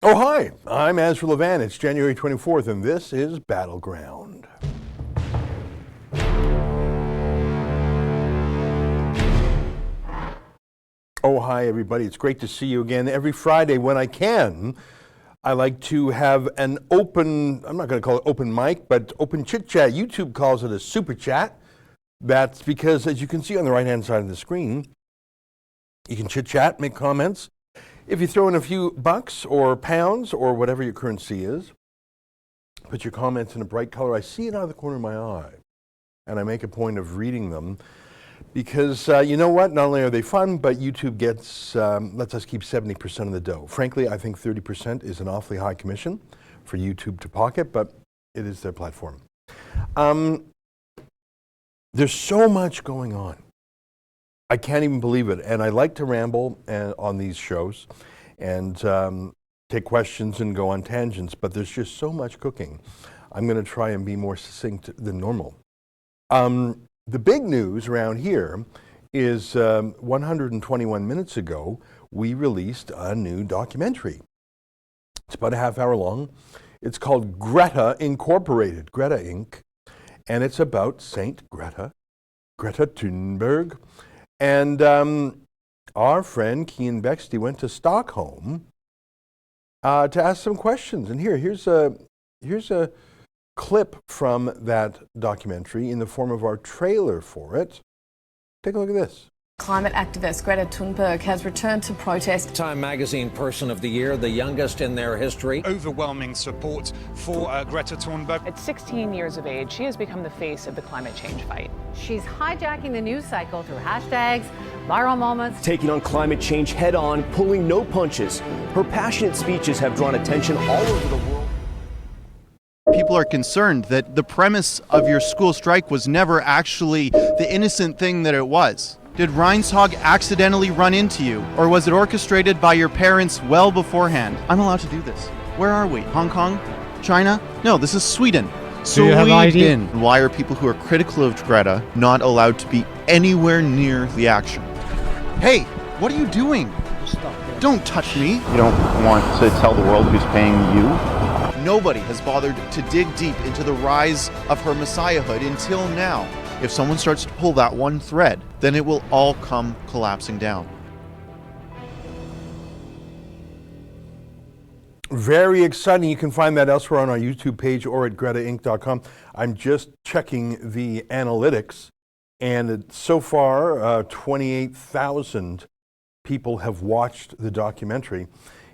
Oh, hi, I'm Ezra Levan. It's January 24th, and this is Battleground. Oh, hi, everybody. It's great to see you again. Every Friday when I can, I like to have an open, I'm not going to call it open mic, but open chit chat. YouTube calls it a super chat. That's because, as you can see on the right-hand side of the screen, you can chit chat, make comments. If you throw in a few bucks or pounds or whatever your currency is, put your comments in a bright color. I see it out of the corner of my eye, and I make a point of reading them because you know what? Not only are they fun, but YouTube lets us keep 70% of the dough. Frankly, I think 30% is an awfully high commission for YouTube to pocket, but it is their platform. There's so much going on. I can't even believe it. And I like to ramble on these shows and take questions and go on tangents, but there's just so much cooking. I'm going to try and be more succinct than normal. The big news around here is 121 minutes ago, we released a new documentary. It's about a half hour long. It's called Greta Incorporated, Greta Inc., and it's about Saint Greta Thunberg. And our friend Kian Bexty went to Stockholm to ask some questions. And here's a clip from that documentary in the form of our trailer for it. Take a look at this. Climate activist Greta Thunberg has returned to protest. Time Magazine Person of the Year, the youngest in their history. Overwhelming support for Greta Thunberg. At 16 years of age, she has become the face of the climate change fight. She's hijacking the news cycle through hashtags, viral moments. Taking on climate change head on, pulling no punches. Her passionate speeches have drawn attention all over the world. People are concerned that the premise of your school strike was never actually the innocent thing that it was. Did Reinshog accidentally run into you, or was it orchestrated by your parents well beforehand? I'm allowed to do this. Where are we? Hong Kong? China? No, this is Sweden. Sweden. Why are people who are critical of Greta not allowed to be anywhere near the action? Hey, what are you doing? Don't touch me. You don't want to tell the world who's paying you? Nobody has bothered to dig deep into the rise of her messiahhood until now. If someone starts to pull that one thread, then it will all come collapsing down. Very exciting. You can find that elsewhere on our YouTube page or at gretainc.com. I'm just checking the analytics, and so far, 28,000 people have watched the documentary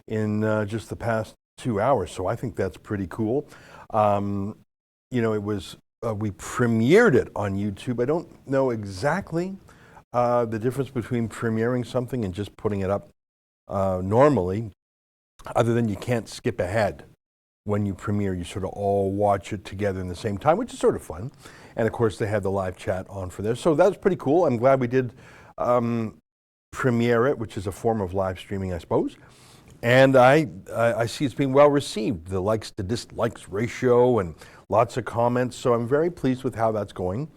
in just the past 2 hours. So I think that's pretty cool. It was we premiered it on YouTube. I don't know exactly the difference between premiering something and just putting it up normally, other than you can't skip ahead. When you premiere, you sort of all watch it together in the same time, which is sort of fun. And of course, they had the live chat on for this. So that was pretty cool. I'm glad we did premiere it, which is a form of live streaming, I suppose. And I see it's being well received, the likes to dislikes ratio and lots of comments. So I'm very pleased with how that's going.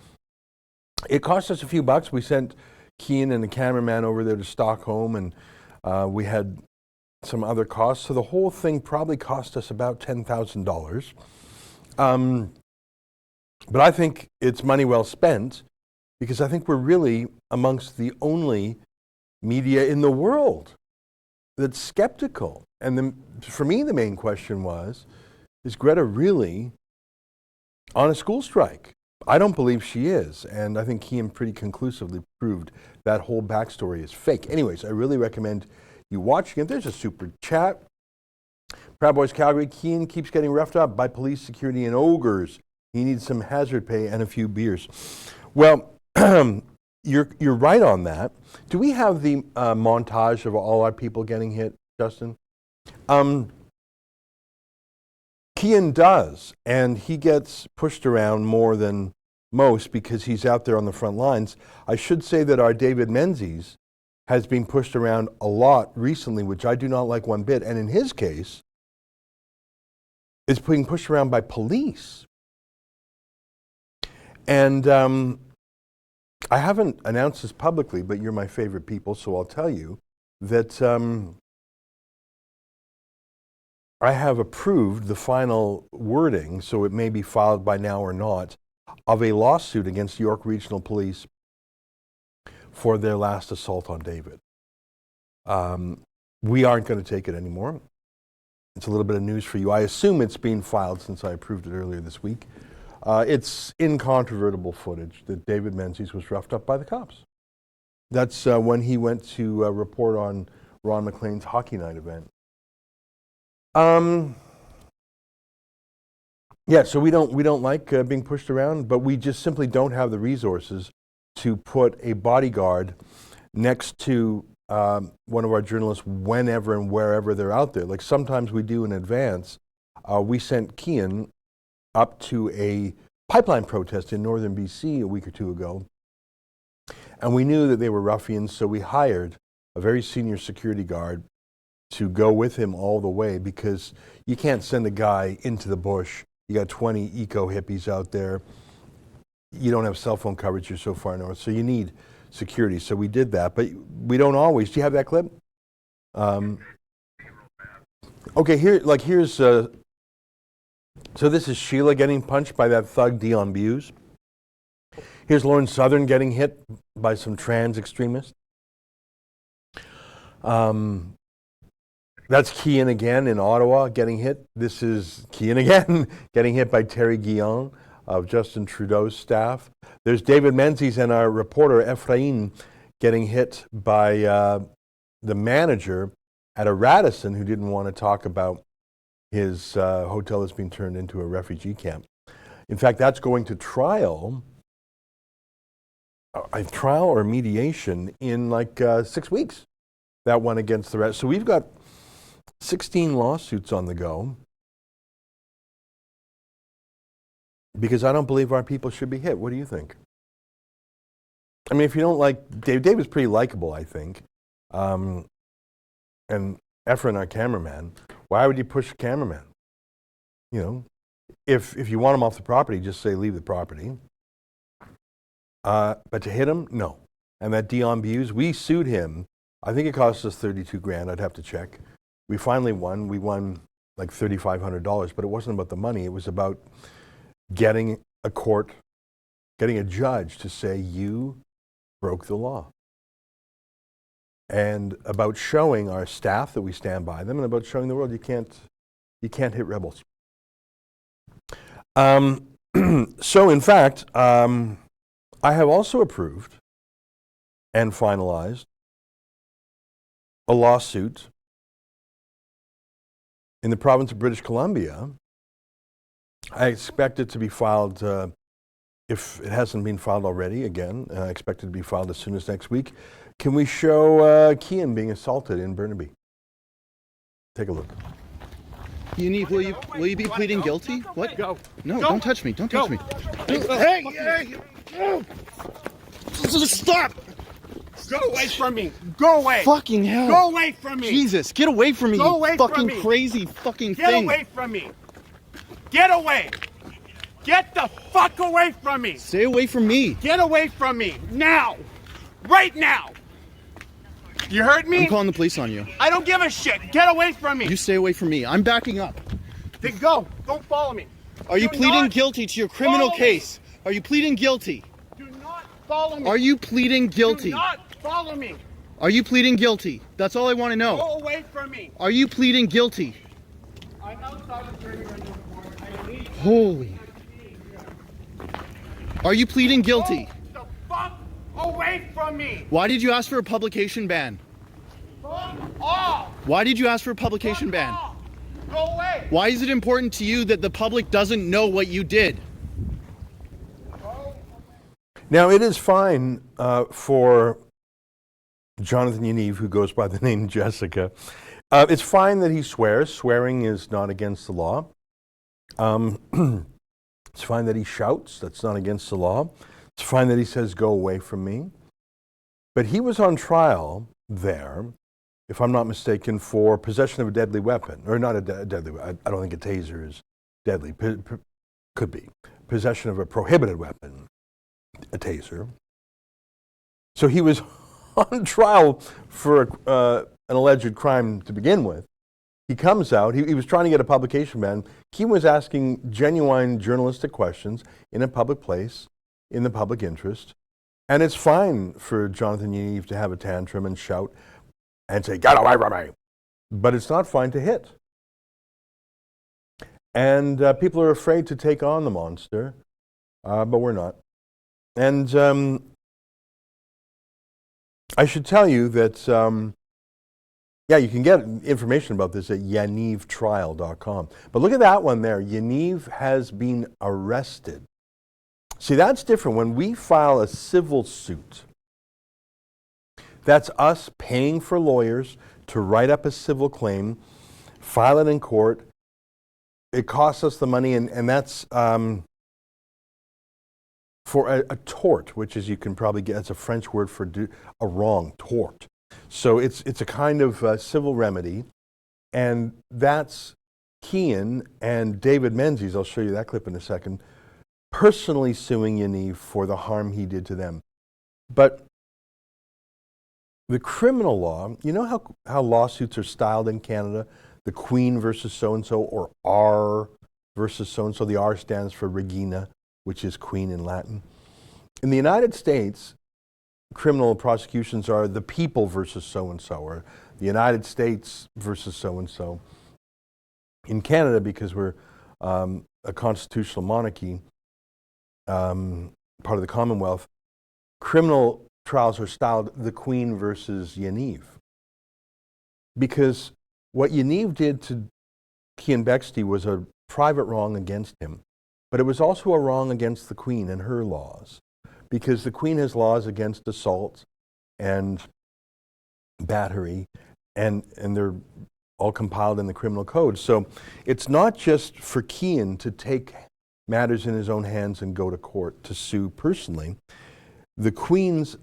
It cost us a few bucks. We sent Kian and the cameraman over there to Stockholm, and we had some other costs. So the whole thing probably cost us about $10,000. But I think it's money well spent, because I think we're really amongst the only media in the world that's skeptical. And for me, the main question was, is Greta really on a school strike? I don't believe she is. And I think Kian pretty conclusively proved that whole backstory is fake. Anyways, I really recommend you watching it. There's a super chat. Proud Boys Calgary, Kian keeps getting roughed up by police, security, and ogres. He needs some hazard pay and a few beers. Well, you're right on that. Do we have the montage of all our people getting hit, Justin? Kian does, and he gets pushed around more than most because he's out there on the front lines. I should say that our David Menzies has been pushed around a lot recently, which I do not like one bit. And in his case, is being pushed around by police. And I haven't announced this publicly, but you're my favorite people, so I'll tell you that I have approved the final wording, so it may be filed by now or not, of a lawsuit against York Regional Police for their last assault on David. We aren't going to take it anymore. It's a little bit of news for you. I assume it's been filed since I approved it earlier this week. It's incontrovertible footage that David Menzies was roughed up by the cops. That's when he went to report on Ron McLean's hockey night event. Yeah, so we don't like being pushed around, but we just simply don't have the resources to put a bodyguard next to one of our journalists whenever and wherever they're out there. Like sometimes we do in advance. We sent Kian up to a pipeline protest in northern BC a week or two ago, and we knew that they were ruffians, so we hired a very senior security guard to go with him all the way, because you can't send a guy into the bush. You got 20 eco hippies out there. You don't have cell phone coverage, you're so far north, so you need security. So we did that, but we don't always. Do you have that clip? Okay, here's so this is Sheila getting punched by that thug Dion Buse. Here's Lauren Southern getting hit by some trans extremists. That's Kian again in Ottawa getting hit. This is Kian again getting hit by Terry Guillon of Justin Trudeau's staff. There's David Menzies and our reporter Ephraim getting hit by the manager at a Radisson who didn't want to talk about his hotel that's being turned into a refugee camp. In fact, that's going to trial, a trial or mediation in like 6 weeks. That one against the rest. So we've got 16 lawsuits on the go because I don't believe our people should be hit. What do you think? I mean, if you don't like Dave was pretty likable, I think. And Efren, our cameraman, why would you push the cameraman? You know, if you want him off the property, just say leave the property. But to hit him, no. And that Dion Buse, we sued him. I think it cost us $32,000. I'd have to check. We finally won. We won like $3,500, but it wasn't about the money. It was about getting a judge to say you broke the law. And about showing our staff that we stand by them, and about showing the world you can't hit rebels. So in fact, I have also approved and finalized a lawsuit in the province of British Columbia. I expect it to be filed, if it hasn't been filed already, again, I expect it to be filed as soon as next week. Can we show Kian being assaulted in Burnaby? Take a look. Yaniv, will you be pleading guilty? What? Go. No, Go. don't touch me. Don't touch me. Hey! Stop! Go away from me! Go away! Fucking hell! Go away from me! Jesus, get away from me! Go away you fucking from me. Crazy fucking Get thing! away from me! Get away! Get the fuck away from me! Stay away from me! Get away from me now! Right now! You heard me? I'm calling the police on you. I don't give a shit! Get away from me! You stay away from me. I'm backing up. Then go! Don't follow me! Are you Do pleading not guilty to your criminal follow me. case? Are you pleading guilty? Do not follow me! Are you pleading guilty? Do not follow me! Are you pleading guilty? That's all I want to know. Go away from me! Are you pleading guilty? I'm outside of the report. I need Holy. Are you pleading guilty? Go the fuck away from me! Why did you ask for a publication ban? Fuck off! Why did you ask for a publication ban? Off. Go away! Why is it important to you that the public doesn't know what you did? Now, it is fine for Jonathan Yaniv, who goes by the name Jessica. It's fine that he swears. Swearing is not against the law. It's fine that he shouts. That's not against the law. It's fine that he says, go away from me. But he was on trial there, if I'm not mistaken, for possession of a deadly weapon. Or not a deadly weapon. I don't think a taser is deadly. Could be. Possession of a prohibited weapon, a taser. So he was on trial for an alleged crime to begin with. he comes out, he was trying to get a publication ban. Keane was asking genuine journalistic questions in a public place, in the public interest. And it's fine for Jonathan Yaniv to have a tantrum and shout and say, "Get away from me." But it's not fine to hit. And people are afraid to take on the monster, but we're not. And I should tell you that, you can get information about this at yanivtrial.com. But look at that one there. Yaniv has been arrested. See, that's different. When we file a civil suit, that's us paying for lawyers to write up a civil claim, file it in court. It costs us the money, and that's for a tort, which is, you can probably get, it's a French word for a wrong, tort. So it's a kind of civil remedy, and that's Kean and David Menzies, I'll show you that clip in a second, personally suing Yaniv for the harm he did to them. But the criminal law, you know how lawsuits are styled in Canada? The Queen versus so-and-so, or R versus so-and-so. The R stands for Regina, which is Queen in Latin. In the United States, criminal prosecutions are the people versus so-and-so, or the United States versus so-and-so. In Canada, because we're a constitutional monarchy, part of the Commonwealth, criminal trials are styled the Queen versus Yaniv. Because what Yaniv did to Kean Bexte was a private wrong against him, but it was also a wrong against the Queen and her laws, because the Queen has laws against assault and battery, and they're all compiled in the criminal code. So it's not just for Kean to take matters in his own hands and go to court to sue personally. The Queen's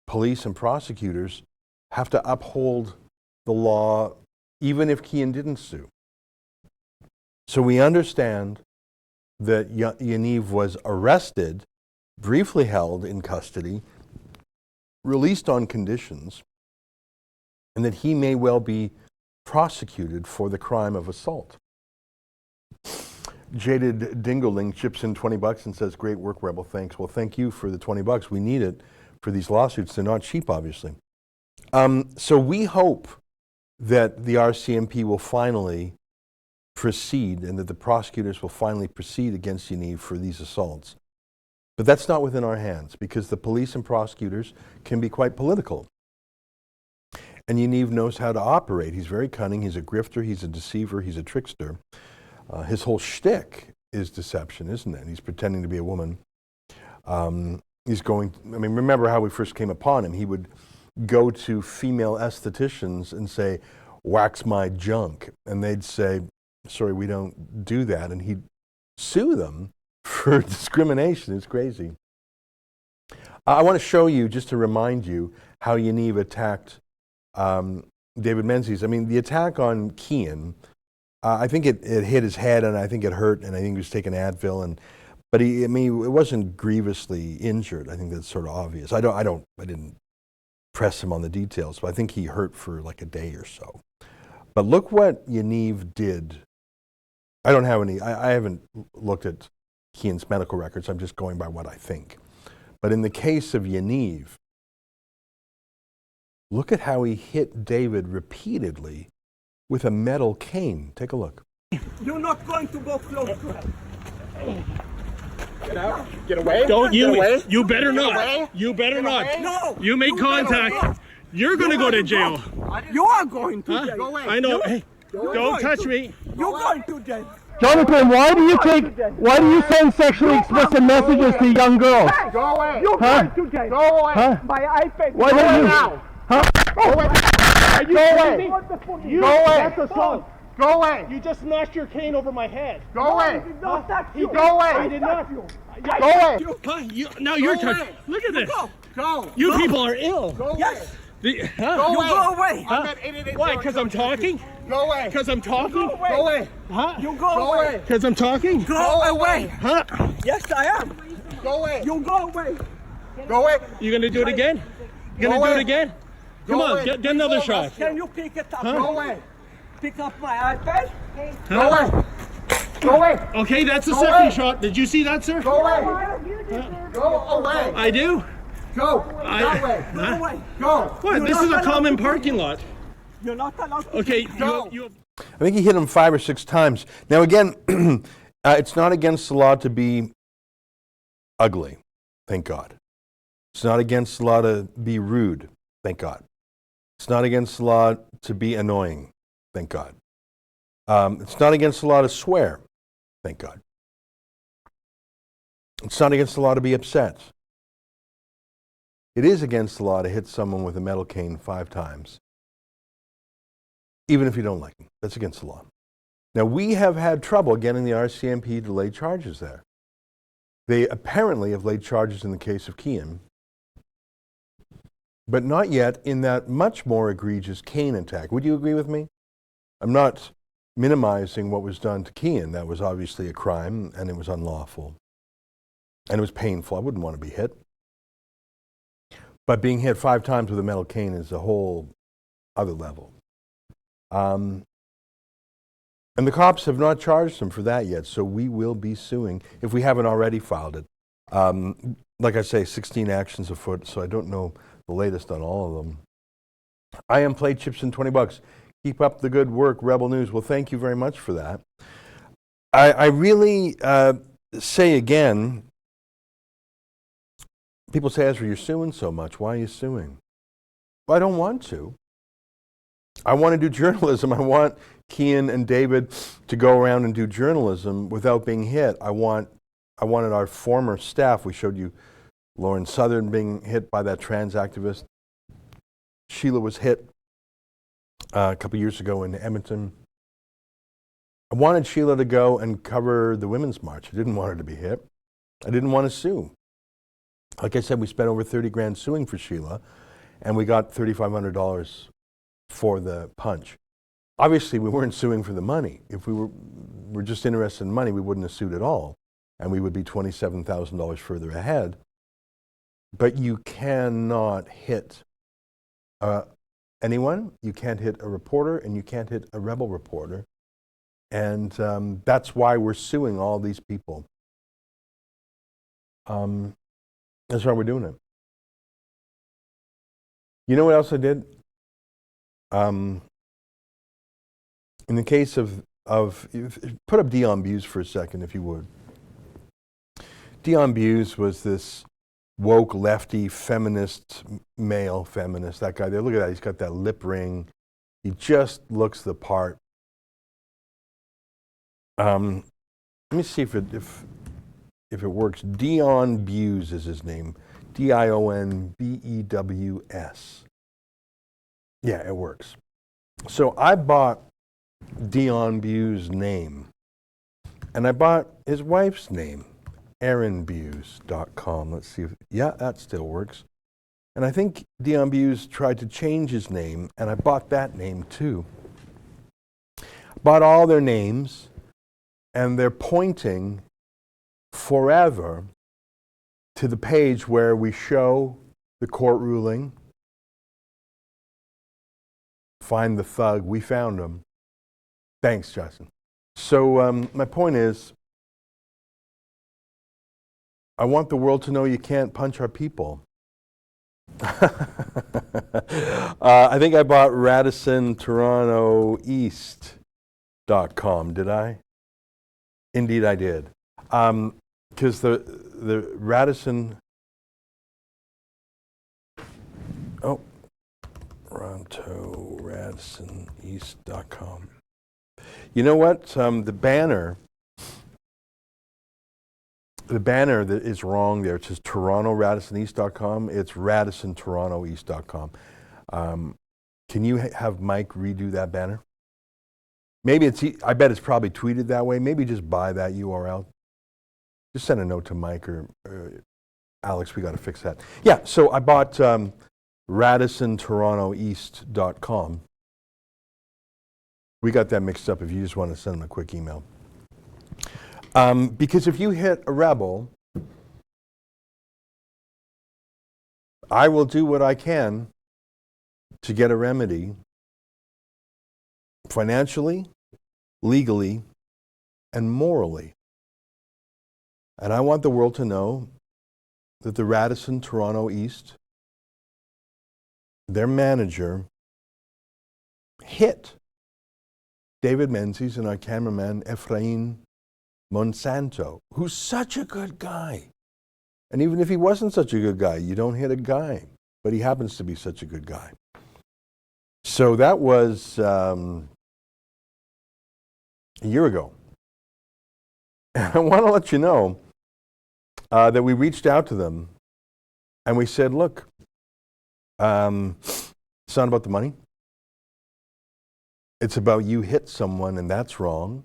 police and prosecutors have to uphold the law even if Kean didn't sue. So we understand that Yaniv was arrested, briefly held in custody, released on conditions, and that he may well be prosecuted for the crime of assault. Jaded Dingling chips in $20 and says, "Great work, Rebel, thanks." Well, thank you for the $20. We need it for these lawsuits. They're not cheap, obviously. So we hope that the RCMP will finally proceed, and that the prosecutors will finally proceed against Yaniv for these assaults. But that's not within our hands, because the police and prosecutors can be quite political. And Yaniv knows how to operate. He's very cunning. He's a grifter. He's a deceiver. He's a trickster. His whole shtick is deception, isn't it? He's pretending to be a woman. Remember how we first came upon him. He would go to female estheticians and say, "Wax my junk." And they'd say, "Sorry, we don't do that." And he'd sue them for discrimination. It's crazy. I want to show you, just to remind you, how Yaniv attacked David Menzies. I mean, the attack on Kean, I think it hit his head, and I think it hurt, and I think he was taking Advil, but it wasn't grievously injured. I think that's sort of obvious. I didn't press him on the details, but I think he hurt for like a day or so. But look what Yaniv did. I haven't looked at Kean's medical records. I'm just going by what I think. But in the case of Yaniv, look at how he hit David repeatedly with a metal cane. Take a look. You're not going to go close to him. Get out. Get away. Don't you? Get away. You better Get not. away. You better Get not. away. No. You make contact. You're going to go to jail. You are going to jail. Go away. I know. Hey, don't touch me. You're going to jail. Jonathan, why do you send sexually explicit messages to young girls? Hey, go away. You're going to jail. Go away. Huh? My iPad. Why don't you? Now. Huh? Go away. Are you go away. You, go away. That's assault. Go away. You just smashed your cane over my head. Go away. He Go away. I did not. Go away. Now you're touching. Look at this. Go. You people are ill. Go away. Yes. Go away. Go away. Huh? Why? Because I'm talking? Go away. Because I'm talking? Go away. Huh? You go away. Because I'm talking? Go away. Huh? Yes, I am. Go away. You go away. Go away. You gonna do it again? You gonna do it again? Come on, get another shot. Can you pick it up? Go away. Pick up my iPad. Go away. Go away. Okay, that's the second shot. Did you see that, sir? Go away. Go away. I do? Go. That way. Go away. Go. What? This is a common parking lot. You're not allowed to. Okay, Go. I think he hit him 5 or 6 times. Now again, it's not against the law to be ugly, thank God. It's not against the law to be rude, thank God. It's not against the law to be annoying, thank God. It's not against the law to swear, thank God. It's not against the law to be upset. It is against the law to hit someone with a metal cane 5 times, even if you don't like them. That's against the law. Now, we have had trouble getting the RCMP to lay charges there. They apparently have laid charges in the case of Kian, but not yet in that much more egregious cane attack. Would you agree with me? I'm not minimizing what was done to Kian. That was obviously a crime, and it was unlawful. And it was painful. I wouldn't want to be hit. But being hit 5 times with a metal cane is a whole other level. And the cops have not charged him for that yet, so we will be suing if we haven't already filed it. Like I say, 16 actions afoot, so I don't know the latest on all of them. I am Play Chips and $20. Keep up the good work, Rebel News. Well, thank you very much for that. I really say again, people say, Ezra, you're suing so much. Why are you suing? Well, I don't want to. I want to do journalism. I want Kian and David to go around and do journalism without being hit. I wanted our former staff. We showed you Lauren Southern being hit by that trans activist. Sheila was hit a couple years ago in Edmonton. I wanted Sheila to go and cover the Women's March. I didn't want her to be hit. I didn't want to sue. Like I said, we spent over 30 grand suing for Sheila, and we got $3,500 for the punch. Obviously, we weren't suing for the money. If we were just interested in money, we wouldn't have sued at all, and we would be $27,000 further ahead. But you cannot hit anyone. You can't hit a reporter, and you can't hit a rebel reporter. And that's why we're suing all these people. That's why we're doing it. You know what else I did? In the case of put up Dion Buse for a second, if you would. Dion Buse was this woke, lefty, feminist, male feminist. That guy there, look at that. He's got that lip ring. He just looks the part. Let me see if it works. Dion Buse is his name. Dionbews. Yeah, it works. So I bought Dion Buse' name, and I bought his wife's name, erinbuse.com. Let's see if, yeah, that still works. And I think Dion Buse tried to change his name, and I bought that name too. Bought all their names, and they're pointing forever to the page where we show the court ruling. Find the thug. We found him. Thanks, Justin. So my point is, I want the world to know you can't punch our people. I think I bought RadissonTorontoEast.com, did I? Indeed I did. Because the Radisson... Oh. Toronto, RadissonEast.com. You know what? The banner that is wrong there, it says Toronto, RadissonEast.com. It's RadissonTorontoEast.com. Can you have Mike redo that banner? Maybe I bet it's probably tweeted that way. Maybe just buy that URL. Just send a note to Mike or Alex, we got to fix that. Yeah, so I bought RadissonTorontoEast.com. We got that mixed up if you just want to send them a quick email. Because if you hit a rebel, I will do what I can to get a remedy financially, legally, and morally. And I want the world to know that the Radisson Toronto East, their manager, hit David Menzies and our cameraman Efrain Monsanto, who's such a good guy. And even if he wasn't such a good guy, you don't hit a guy, but he happens to be such a good guy. So that was a year ago. And I want to let you know that we reached out to them and we said, look, it's not about the money. It's about you hit someone and that's wrong.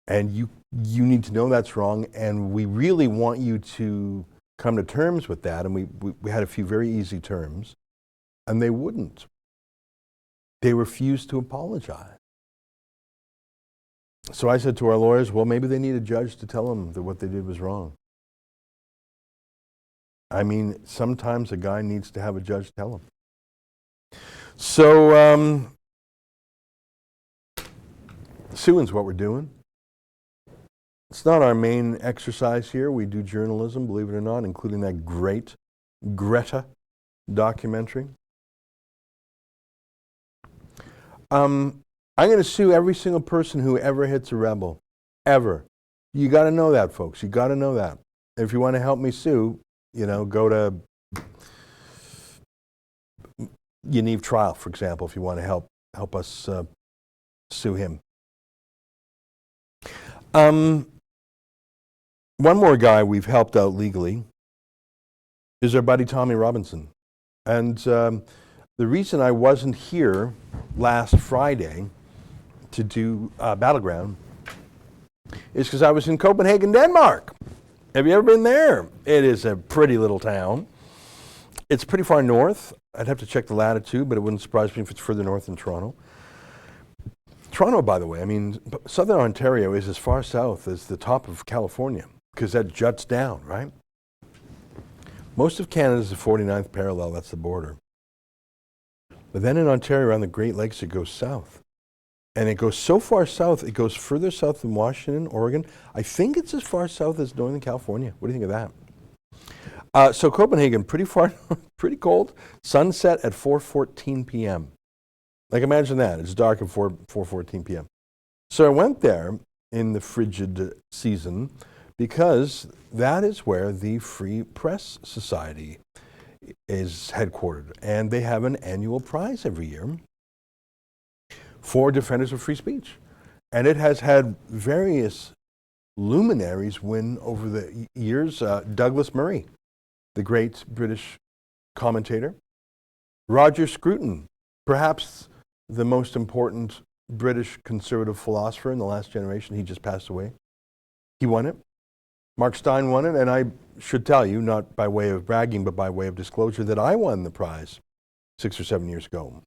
And you need to know that's wrong. And we really want you to come to terms with that. And we had a few very easy terms. And they wouldn't. They refused to apologize. So I said to our lawyers, well, maybe they need a judge to tell them that what they did was wrong. I mean, sometimes a guy needs to have a judge tell him. So, suing's what we're doing. It's not our main exercise here. We do journalism, believe it or not, including that great Greta documentary. I'm going to sue every single person who ever hits a rebel, ever. You got to know that, folks. You got to know that. If you want to help me sue, you know, go to Yaniv trial, for example, if you want to help us sue him. One more guy we've helped out legally is our buddy Tommy Robinson. And the reason I wasn't here last Friday to do Battleground is because I was in Copenhagen, Denmark. Have you ever been there? It is a pretty little town. It's pretty far north. I'd have to check the latitude, but it wouldn't surprise me if it's further north than Toronto. Toronto, by the way, I mean, southern Ontario is as far south as the top of California, because that juts down, right? Most of Canada is the 49th parallel, that's the border. But then in Ontario, around the Great Lakes, it goes south. And it goes so far south, it goes further south than Washington, Oregon. I think it's as far south as Northern California. What do you think of that? So Copenhagen, pretty far, pretty cold. Sunset at 4:14 p.m. Like imagine that, it's dark at 4:14 p.m. So I went there in the frigid season because that is where the Free Press Society is headquartered. And they have an annual prize every year for defenders of free speech. And it has had various luminaries win over the years. Douglas Murray, the great British commentator. Roger Scruton, perhaps the most important British conservative philosopher in the last generation. He just passed away. He won it. Mark Stein won it, and I should tell you, not by way of bragging, but by way of disclosure, that I won the prize 6 or 7 years ago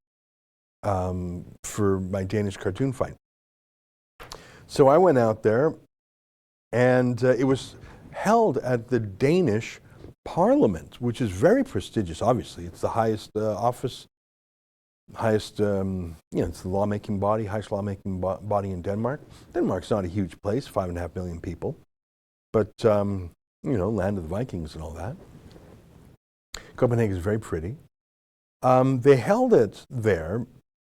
for my Danish cartoon fight. So I went out there, and it was held at the Danish Parliament, which is very prestigious, obviously. It's the highest office, highest, it's the lawmaking body, highest lawmaking body in Denmark. Denmark's not a huge place, 5.5 million people. But, land of the Vikings and all that. Copenhagen is very pretty. They held it there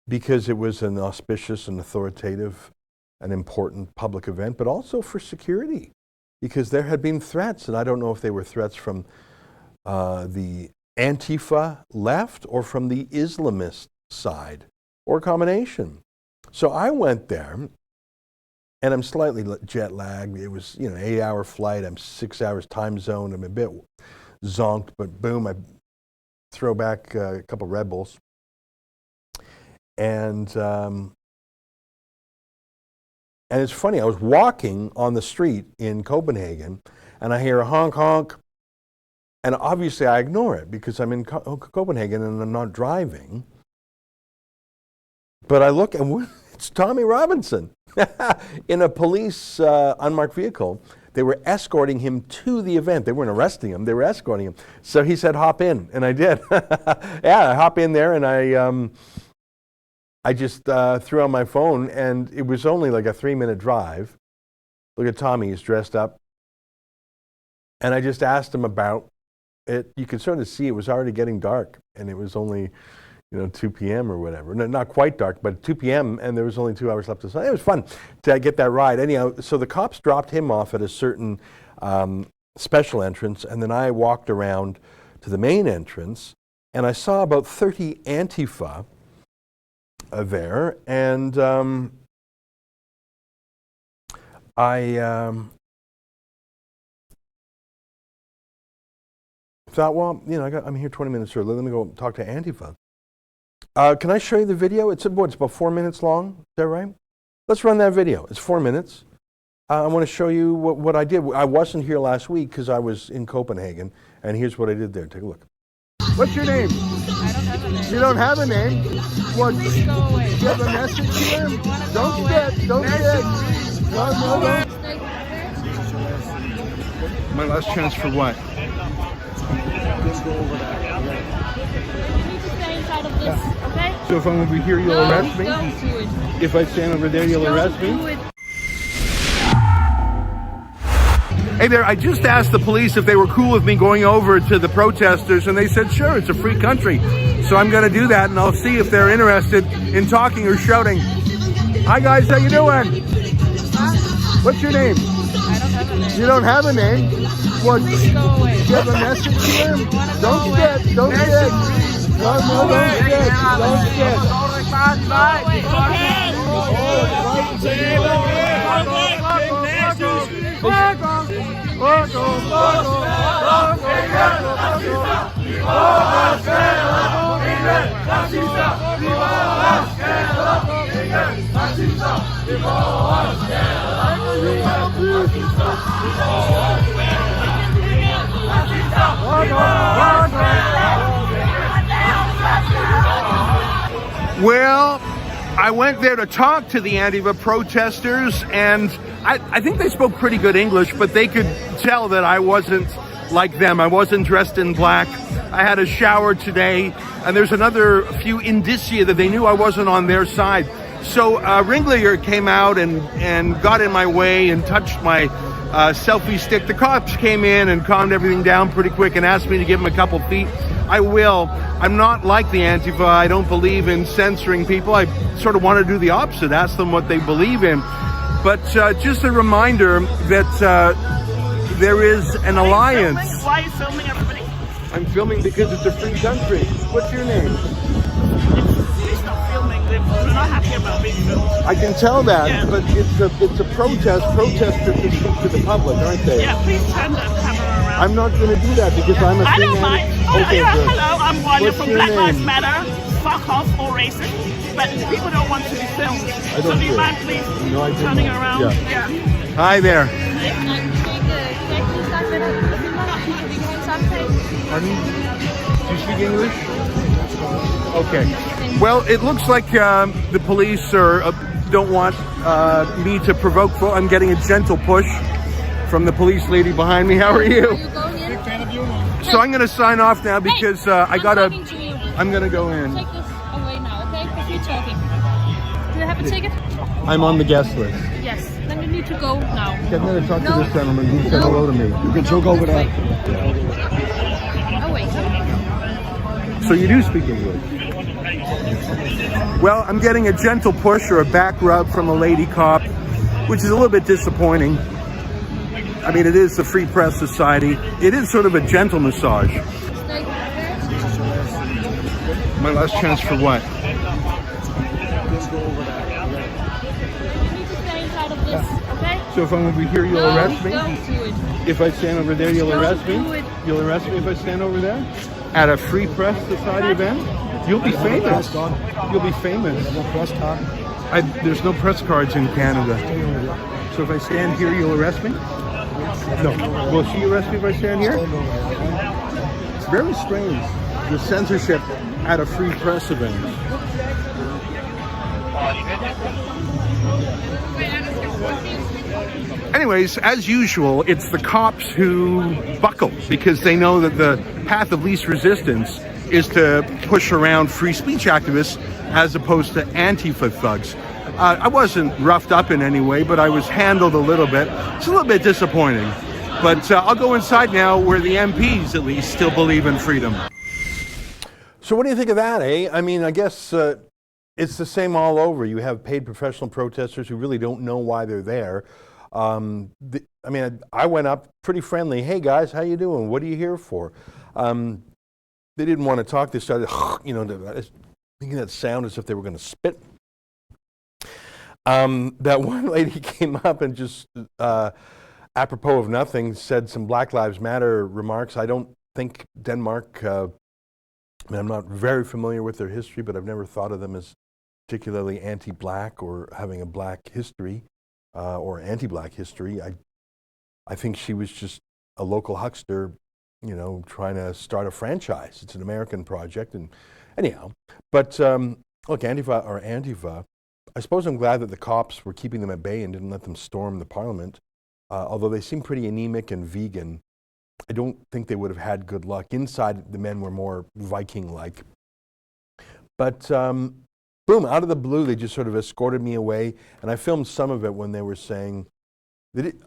because it was an auspicious and authoritative and important public event, but also for security, because there had been threats, and I don't know if they were threats from the Antifa left or from the Islamist side, or a combination. So I went there, and I'm slightly jet lagged. It was, 8-hour flight. I'm 6 hours time zone. I'm a bit zonked, but boom, I throw back a couple Red Bulls. And it's funny, I was walking on the street in Copenhagen, and I hear a honk, honk, and obviously I ignore it because I'm in Copenhagen and I'm not driving. But I look, and it's Tommy Robinson in a police unmarked vehicle They were escorting him to the event. They weren't arresting him. They were escorting him. So he said, hop in. And I did. Yeah, I hop in there, and I just threw on my phone, and it was only like a 3-minute drive. Look at Tommy. He's dressed up. And I just asked him about it. You could sort of see it was already getting dark, and it was only 2 p.m. or whatever. No, not quite dark, but 2 p.m., and there was only 2 hours left to sun. It was fun to get that ride. Anyhow, so the cops dropped him off at a certain special entrance, and then I walked around to the main entrance, and I saw about 30 Antifa there, and I thought, well, I'm here 20 minutes early. Let me go talk to Antifa. Can I show you the video? It's about 4 minutes long. Is that right? Let's run that video. It's 4 minutes. I want to show you what I did. I wasn't here last week because I was in Copenhagen, and here's what I did there. Take a look. What's your name? I don't have a name. You don't have a name? What? Please go away. You have a message here? Don't get. Don't get. No. My last chance for what? Okay? So if I'm over here, you'll arrest me? Don't do it. If I stand over there, you'll arrest me? Do it. Hey there, I just asked the police if they were cool with me going over to the protesters, and they said, sure, it's a free country. So I'm going to do that, and I'll see if they're interested in talking or shouting. Hi guys, how you doing? What's your name? I don't have a name. You don't have a name? What? Please go away. You have a message here? Don't get. Don't get. No, don't get. Don't get. Well, I went there to talk to the Antifa protesters, and I think they spoke pretty good English, but they could tell that I wasn't like them. I wasn't dressed in black. I had a shower today, and there's another few indicia that they knew I wasn't on their side. So Ringleader came out and got in my way and touched my selfie stick. The cops came in and calmed everything down pretty quick and asked me to give them a couple feet. I will. I'm not like the Antifa. I don't believe in censoring people. I sort of want to do the opposite, ask them what they believe in. But just a reminder that there is an alliance. Why are you filming everybody? I'm filming because it's a free country. What's your name? Please stop filming. We're not happy about being filmed. I can tell that, Yeah. but it's a protest. Protesters to speak to the public, aren't they? Yeah, please turn the camera around. I'm not going to do that because I'm a I free don't man. mind. Okay, good. Hello, I'm Wanya What's from your Black Lives name? Matter. Fuck off or racist. But people don't want to be filmed. I So don't do you care. mind please No, I do turning not. around? Yeah. Hi there. Pardon? Do you speak English? Okay. Well, it looks like the police don't want me to provoke. I'm getting a gentle push from the police lady behind me. How are you? So I'm going to sign off now because I'm going to go in. Take this away now, okay? Because we're talking. Do you have a ticket? I'm on the guest list. Yes. Then you need to go now. I'm going to talk to this gentleman. He said hello to me. You can talk over there. Oh, wait. So you do speak English? Well, I'm getting a gentle push or a back rub from a lady cop, which is a little bit disappointing. I mean, it is the Free Press Society. It is sort of a gentle massage. My last chance for what? You need to stay inside of this, okay? So if I'm over here, you'll arrest me? Don't do it. If I stand over there, you'll arrest me? do it. You'll arrest me if I stand over there? At a Free Press Society event? You'll be famous. You'll be famous. There's no press cards in Canada. So if I stand here, you'll arrest me? No. Will she arrest me if I stand here? It's very strange, the censorship at a Free Press event. anyways, as usual, it's the cops who buckle because they know that the path of least resistance is to push around free speech activists as opposed to Antifa thugs. I wasn't roughed up in any way, but I was handled a little bit. It's a little bit disappointing. But I'll go inside now where the MPs at least still believe in freedom. So what do you think of that, eh? I mean, I guess it's the same all over. You have paid professional protesters who really don't know why they're there. I mean, I went up pretty friendly. Hey guys, how you doing? What are you here for? They didn't want to talk. They started, making that sound as if they were going to spit. That one lady came up and just, apropos of nothing, said some Black Lives Matter remarks. I don't think Denmark, I'm not very familiar with their history, but I've never thought of them as particularly anti-black or having a black history or anti-black history. I think she was just a local huckster, trying to start a franchise. It's an American project, and anyhow. But look, Antifa, I suppose I'm glad that the cops were keeping them at bay and didn't let them storm the parliament. Although they seem pretty anemic and vegan, I don't think they would have had good luck. Inside, the men were more Viking-like. But boom, out of the blue, they just sort of escorted me away. And I filmed some of it when they were saying,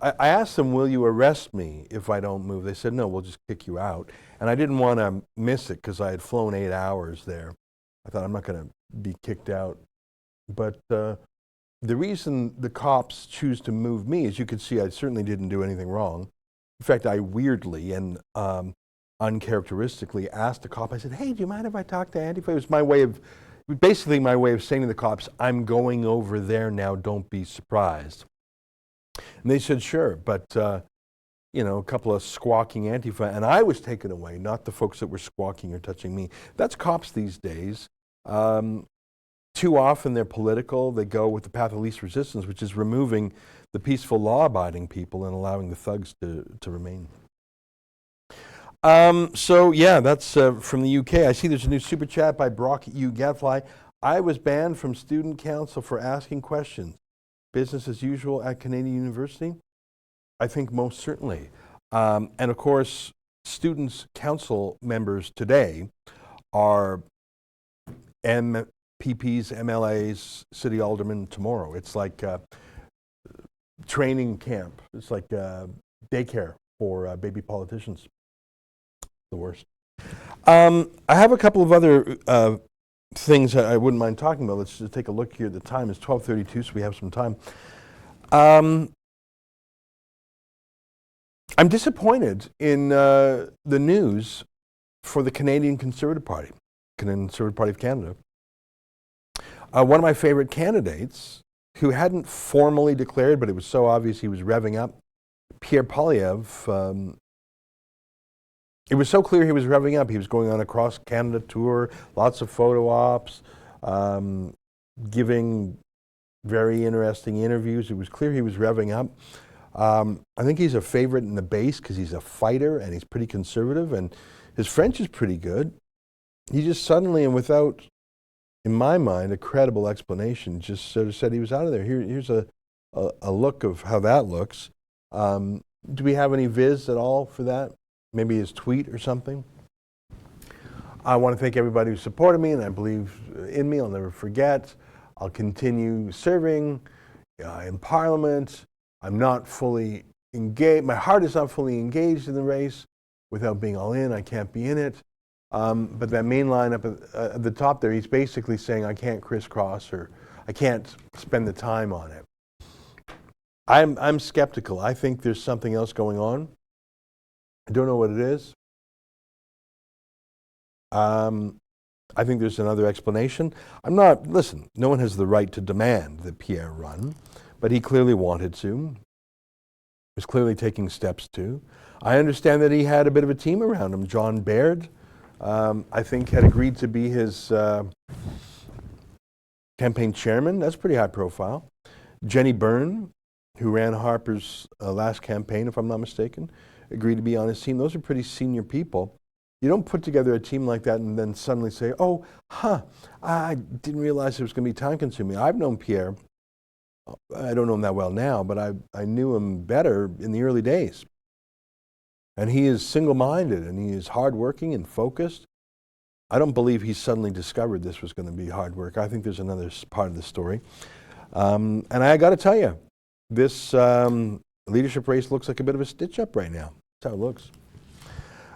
I asked them, will you arrest me if I don't move? They said, no, we'll just kick you out. And I didn't want to miss it because I had flown 8 hours there. I thought, I'm not going to be kicked out. But the reason the cops choose to move me, as you can see, I certainly didn't do anything wrong. In fact, I weirdly and uncharacteristically asked the cop, I said, hey, do you mind if I talk to Antifa? It was basically my way of saying to the cops, I'm going over there now, don't be surprised. And they said, sure, but a couple of squawking Antifa, and I was taken away, not the folks that were squawking or touching me. That's cops these days. Too often they're political. They go with the path of least resistance, which is removing the peaceful, law-abiding people and allowing the thugs to remain. So yeah, that's from the UK. I see there's a new super chat by Brock U. Gadfly. I was banned from student council for asking questions. Business as usual at Canadian University? I think most certainly. And of course, students' council members today are MPPs, MLAs, city aldermen tomorrow. It's like training camp. It's like daycare for baby politicians. The worst. I have a couple of other things that I wouldn't mind talking about. Let's just take a look here. The time is 12:32, so we have some time. I'm disappointed in the news for the Canadian Conservative Party, Canadian Conservative Party of Canada. One of my favorite candidates, who hadn't formally declared, but it was so obvious he was revving up, Pierre, it was so clear he was revving up. He was going on a cross-Canada tour, lots of photo ops, giving very interesting interviews. It was clear he was revving up. I think he's a favorite in the base because he's a fighter and he's pretty conservative, and his French is pretty good. He just suddenly, and without, in my mind, a credible explanation, just sort of said he was out of there. Here's a look of how that looks. Do we have any viz at all for that? Maybe his tweet or something. I want to thank everybody who supported me, and I believe in me. I'll never forget. I'll continue serving in Parliament. I'm not fully engaged. My heart is not fully engaged in the race. Without being all in, I can't be in it. But that main line up at the top there, he's basically saying I can't crisscross or I can't spend the time on it. I'm skeptical. I think there's something else going on. I don't know what it is. I think there's another explanation. Listen, no one has the right to demand that Pierre run, but he clearly wanted to. Was clearly taking steps to. I understand that he had a bit of a team around him. John Baird, I think, had agreed to be his campaign chairman. That's pretty high profile. Jenny Byrne, who ran Harper's last campaign, if I'm not mistaken, agreed to be on his team. Those are pretty senior people. You don't put together a team like that and then suddenly say, I didn't realize it was going to be time consuming. I've known Pierre I don't know him that well now, but I knew him better in the early days. And he is single-minded, and he is hardworking and focused. I don't believe he suddenly discovered this was going to be hard work. I think there's another part of the story. And I got to tell you, this leadership race looks like a bit of a stitch-up right now. That's how it looks.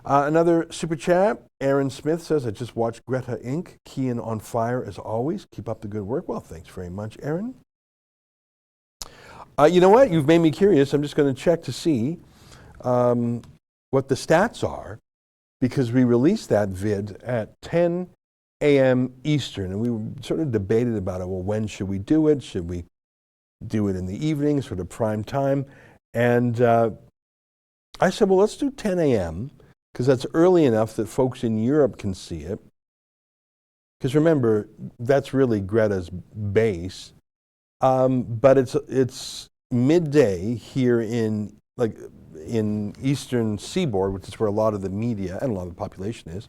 Another super chat. Aaron Smith says, I just watched Greta INC. Keen on fire as always. Keep up the good work. Well, thanks very much, Aaron. You know what? You've made me curious. I'm just going to check to see what the stats are, because we released that vid at 10 a.m. Eastern, and we sort of debated about it. Well, when should we do it? Should we do it in the evening, sort of prime time? And I said, well, let's do 10 a.m., because that's early enough that folks in Europe can see it. Because remember, that's really Greta's base. But it's midday here in Eastern Seaboard, which is where a lot of the media and a lot of the population is.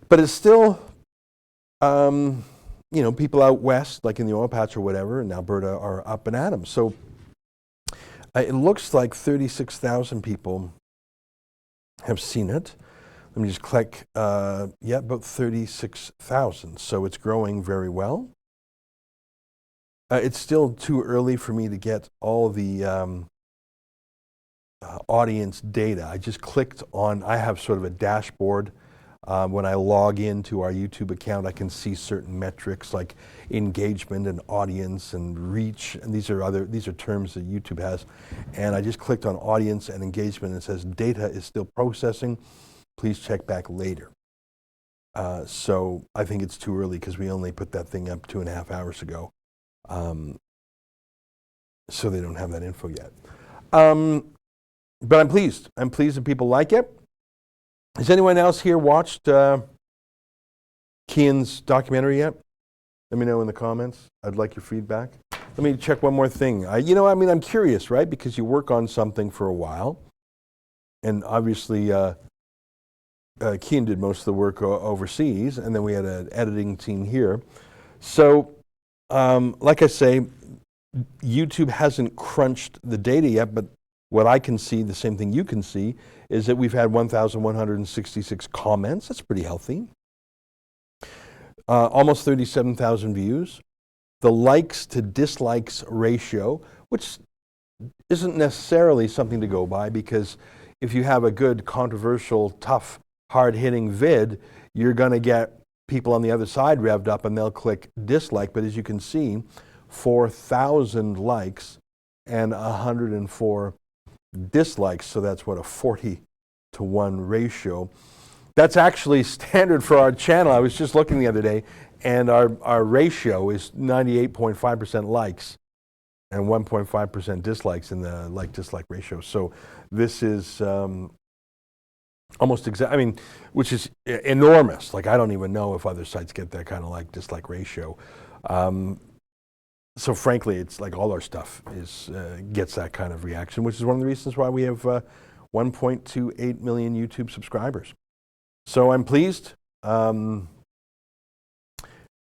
But it's still, people out west, like in the oil patch or whatever, in Alberta, are up and at 'em. So it looks like 36,000 people have seen it. Let me just click. About 36,000. So it's growing very well. It's still too early for me to get all the audience data. I just clicked on, I have sort of a dashboard. When I log into our YouTube account, I can see certain metrics like engagement and audience and reach, and these are terms that YouTube has. And I just clicked on audience and engagement, and it says data is still processing. Please check back later. So I think it's too early because we only put that thing up 2.5 hours ago. So they don't have that info yet. But I'm pleased. I'm pleased that people like it. Has anyone else here watched Kian's documentary yet? Let me know in the comments. I'd like your feedback. Let me check one more thing. I'm curious, right? Because you work on something for a while. And obviously, Kian did most of the work overseas, and then we had an editing team here. So, like I say, YouTube hasn't crunched the data yet, but what I can see, the same thing you can see, is that we've had 1,166 comments. That's pretty healthy. Almost 37,000 views. The likes to dislikes ratio, which isn't necessarily something to go by, because if you have a good, controversial, tough, hard-hitting vid, you're going to get people on the other side revved up and they'll click dislike. But as you can see, 4,000 likes and 104 dislikes, so that's what, a 40-to-1 ratio. That's actually standard for our channel. I was just looking the other day, and our ratio is 98.5% likes and 1.5% dislikes in the like-dislike ratio. So this is almost exact, which is enormous. Like, I don't even know if other sites get that kind of like-dislike ratio. So frankly, it's like all our stuff gets that kind of reaction, which is one of the reasons why we have 1.28 million YouTube subscribers. So I'm pleased. And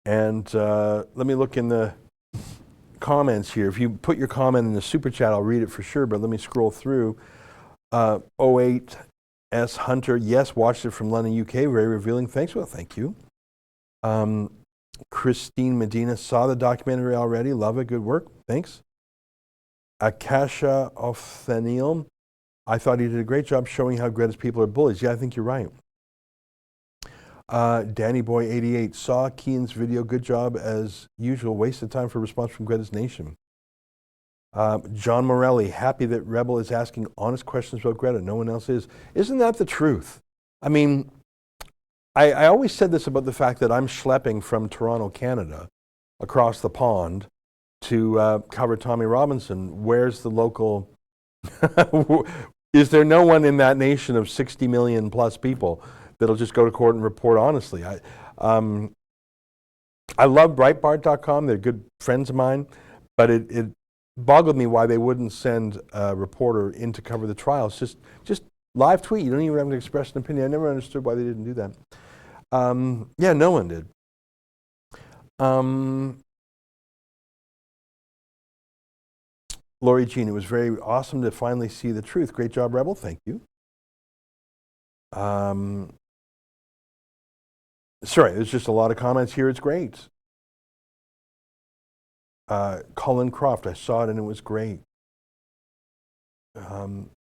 let me look in the comments here. If you put your comment in the super chat, I'll read it for sure, but let me scroll through. 08S Hunter, yes, watched it from London, UK, very revealing. Thanks. Well, thank you. Christine Medina, saw the documentary already. Love it. Good work. Thanks. Akasha Othaniel, I thought he did a great job showing how Greta's people are bullies. Yeah, I think you're right. Danny Boy 88, saw Kian's video. Good job as usual. Wasted time for response from Greta's Nation. John Morelli, happy that Rebel is asking honest questions about Greta. No one else is. Isn't that the truth? I always said this about the fact that I'm schlepping from Toronto, Canada, across the pond to cover Tommy Robinson. Where's the local? Is there no one in that nation of 60 million plus people that'll just go to court and report honestly? I love Breitbart.com. They're good friends of mine, but it boggled me why they wouldn't send a reporter in to cover the trial. It's just live tweet. You don't even have to express an opinion. I never understood why they didn't do that. Yeah, no one did. Lori Jean, it was very awesome to finally see the truth. Great job, Rebel. Thank you. Sorry, there's just a lot of comments here. It's great. Colin Croft, I saw it and it was great.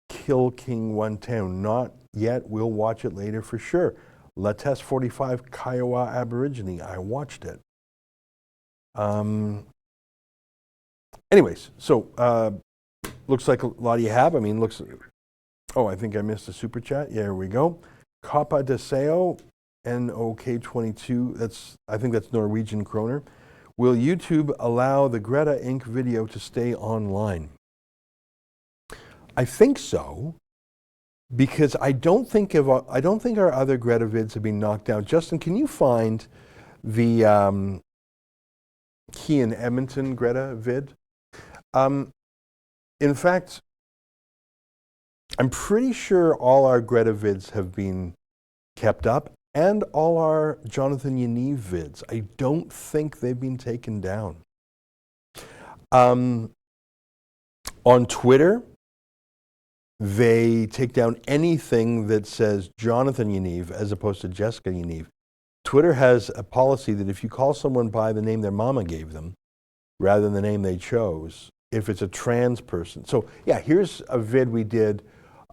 Kill King 110, not yet. We'll watch it later for sure. Lattes 45, Kiowa Aborigine. I watched it. Anyways, so looks like a lot of you have. I mean, looks. Oh, I think I missed a super chat. Yeah, here we go. Kappa Deseo, NOK22. I think that's Norwegian kroner. Will YouTube allow the Greta INC video to stay online? I think so, because I don't think our other Greta vids have been knocked down. Justin, can you find the Key in Edmonton Greta vid? In fact, I'm pretty sure all our Greta vids have been kept up, and all our Jonathan Yaniv vids. I don't think they've been taken down. On Twitter, they take down anything that says Jonathan Yaniv as opposed to Jessica Yaniv. Twitter has a policy that if you call someone by the name their mama gave them, rather than the name they chose, if it's a trans person. So yeah, here's a vid we did.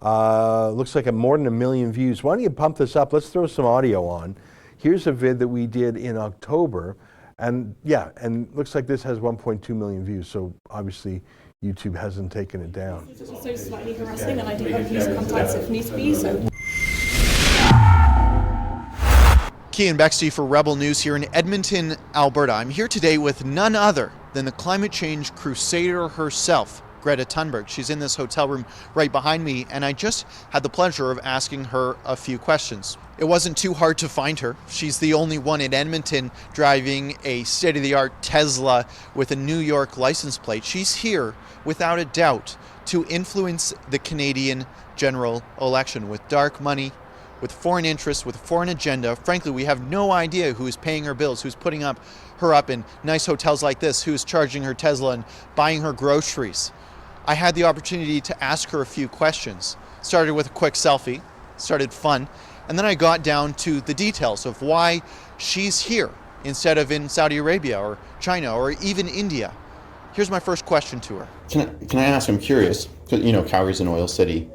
Looks like more than 1 million views. Why don't you pump this up? Let's throw some audio on. Here's a vid that we did in October. And yeah, and looks like this has 1.2 million views. So obviously YouTube hasn't taken it down. It's also slightly harassing, and I do have police contacts if needs be, so. Cian Bexty for Rebel News here in Edmonton, Alberta. I'm here today with none other than the climate change crusader herself, Greta Thunberg. She's in this hotel room right behind me, and I just had the pleasure of asking her a few questions. It wasn't too hard to find her. She's the only one in Edmonton driving a state-of-the-art Tesla with a New York license plate. She's here, without a doubt, to influence the Canadian general election with dark money, with foreign interests, with a foreign agenda. Frankly, we have no idea who's paying her bills, who's putting her up in nice hotels like this, who's charging her Tesla and buying her groceries. I had the opportunity to ask her a few questions. Started with a quick selfie, started fun, and then I got down to the details of why she's here instead of in Saudi Arabia or China or even India. Here's my first question to her. Can I ask, I'm curious, because you know Calgary's an oil city.